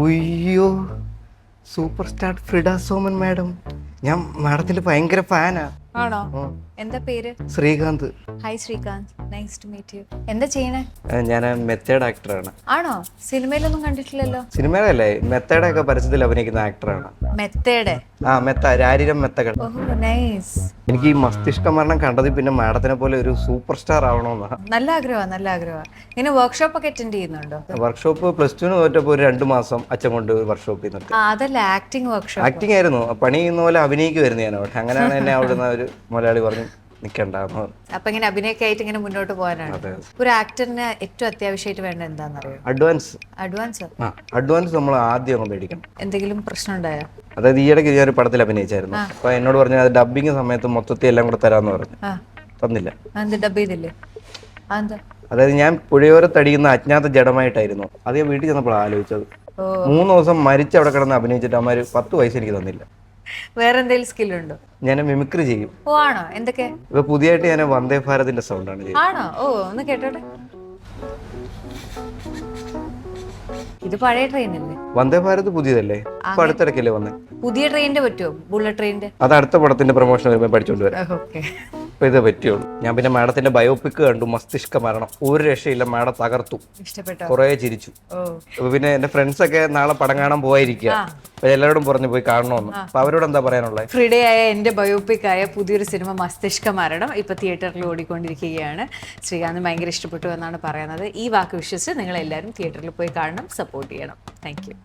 ഉയ്യോ, super star Frida Soman madam. ഞാൻ മാഡത്തിന്റെ ഭയങ്കര ഫാനാ. ആണോ? എന്താ പേര്? Srikanth. Hi Srikanth, nice to meet you. എന്താ ചെയ്യണേ? ഞാൻ മെത്തേഡ് ആക്ടറാണ്. ആണോ? സിനിമയിലൊന്നും കണ്ടിട്ടില്ലല്ലോ. സിനിമയിലല്ലേ, മെത്തേഡ് ഒക്കെ പരസ്യത്തിൽ അഭിനയിക്കുന്ന ആക്ടറാണ്. മെത്തേഡ്? ആ, രാരിരം മെത്തകൾ. ഓഹോ, നൈസ്. എനിക്ക് ഈ മസ്തിഷ്ക മരണം കണ്ടതിൽ പിന്നെ മാഡത്തിനെ പോലെ ഒരു സൂപ്പർ സ്റ്റാർ ആവണമെന്നാ. നല്ല ആഗ്രഹമാണ്, നല്ല ആഗ്രഹമാണ്. ഇങ്ങനെ വർക്ക്ഷോപ്പ് ഒക്കെ അറ്റൻഡ് ചെയ്യുന്നുണ്ടോ? വർക്ക്ഷോപ്പ് +2 തോറ്റപ്പോൾ ഒരു 2 മാസം അച്ഛൻ കൊണ്ട് വർക്ക്ഷോപ്പിൽ നിന്നിട്ട്. അതല്ല, ആക്ടിങ് വർക്ക്ഷോപ്പ്. ആക്ടിങ് ആയിരുന്നു, പണി ചെയ്യുന്ന പോലെ അഭിനയിക്കുമായിരുന്നു ഞാൻ അവിടെ. അങ്ങനെയാണ് എന്നെ അവിടുന്ന് ഒരു മലയാളി പറഞ്ഞു നിൽക്കണ്ടെന്ന്. അപ്പൊ ഇങ്ങനെ അഭിനയൊക്കെ ആയിട്ട് ഇങ്ങനെ മുന്നോട്ട് പോകാനാണ്. ഒരു ആക്ടറിന് ഏറ്റവും അത്യാവശ്യമായിട്ട് വേണ്ട എന്താണെന്നറിയോ? അഡ്വാൻസ്. അഡ്വാൻസ്? അഡ്വാൻസ് നമ്മൾ ആദ്യം അങ്ങ് മേടിക്കണം. എന്തെങ്കിലും പ്രശ്നം ഉണ്ടായോ? അതായത് ഈയിടയ്ക്ക് ഞാനൊരു പടത്തിൽ അഭിനയിച്ചായിരുന്നു. അപ്പൊ എന്നോട് പറഞ്ഞു അത് ഡബിങ് സമയത്ത് മൊത്തത്തിൽ എല്ലാം കൂടെ തരാന്ന് പറഞ്ഞു. തന്നില്ല. ഡബ് ചെയ്തില്ലേ? അതായത് ഞാൻ പുഴയോരത്തടിയുന്ന അജ്ഞാത ജഡമായിട്ടായിരുന്നു അത് ഞാൻ വീട്ടിൽ ചെന്നപ്പോൾ ആലോചിച്ചത്. 3 ദിവസം മരിച്ച് അവിടെ കിടന്ന് അഭിനയിച്ചിട്ട് അമ്മ 10 പൈസ എനിക്ക് തന്നില്ല. വേറെ എന്തെങ്കിലും സ്കില്ലുണ്ടോ? ഞാൻ മിമിക്രി ചെയ്യും. ഓ, ആണോ? എന്തൊക്കെ? ഇപ്പൊ പുതിയതായിട്ട് ഞാൻ വന്ദേ ഭാരതിന്റെ സൗണ്ടാണ് ചെയ്യുന്നത്. ആണോ? ഓ, ഒന്ന് കേട്ടോട്ടെ. ഇത് പഴയ ട്രെയിനല്ലേ? വന്ദേ ഭാരത് പുതിയതല്ലേ, ഇപ്പൊ അടുത്തിടയ്ക്കല്ലേ വന്നേ. പുതിയ ട്രെയിനിന്റെ പറ്റുമോ? ബുള്ളറ്റ് ട്രെയിനിന്റെ? അത് അടുത്ത പടത്തിന്റെ പ്രൊമോഷൻ വരുമ്പോൾ പഠിച്ചോണ്ട് വരാം. ഓക്കെ. അപ്പൊ ഇത് പറ്റുള്ളൂ. ഞാൻ പിന്നെ മാഡത്തിന്റെ ബയോപിക് കണ്ടു, മസ്തിഷ്ക മരണം. ഒരു രക്ഷയില്ല, മാഡം തകർത്തു. ഇഷ്ടപ്പെട്ടോ? കുറെ ചിരിച്ചു. അപ്പൊ പിന്നെ എന്റെ ഫ്രണ്ട്സ് ഒക്കെ നാളെ പടം കാണാൻ പോയിരിക്കുക. അപ്പൊ എല്ലാവരോടും പറഞ്ഞു പോയി കാണണമെന്ന്. അപ്പൊ അവരോട് എന്താ പറയാനുള്ളത്? ഫ്രിഡയായ എന്റെ ബയോപിക് ആയ പുതിയൊരു സിനിമ മസ്തിഷ്ക മരണം ഇപ്പൊ തിയേറ്ററിൽ ഓടിക്കൊണ്ടിരിക്കുകയാണ്. ശ്രീകാന്ത് ഭയങ്കര ഇഷ്ടപ്പെട്ടു എന്നാണ് പറയുന്നത്. ഈ വാക്ക് വിശ്വസിച്ച് നിങ്ങൾ എല്ലാവരും തിയേറ്ററിൽ പോയി കാണണം, സപ്പോർട്ട് ചെയ്യണം. Thank you.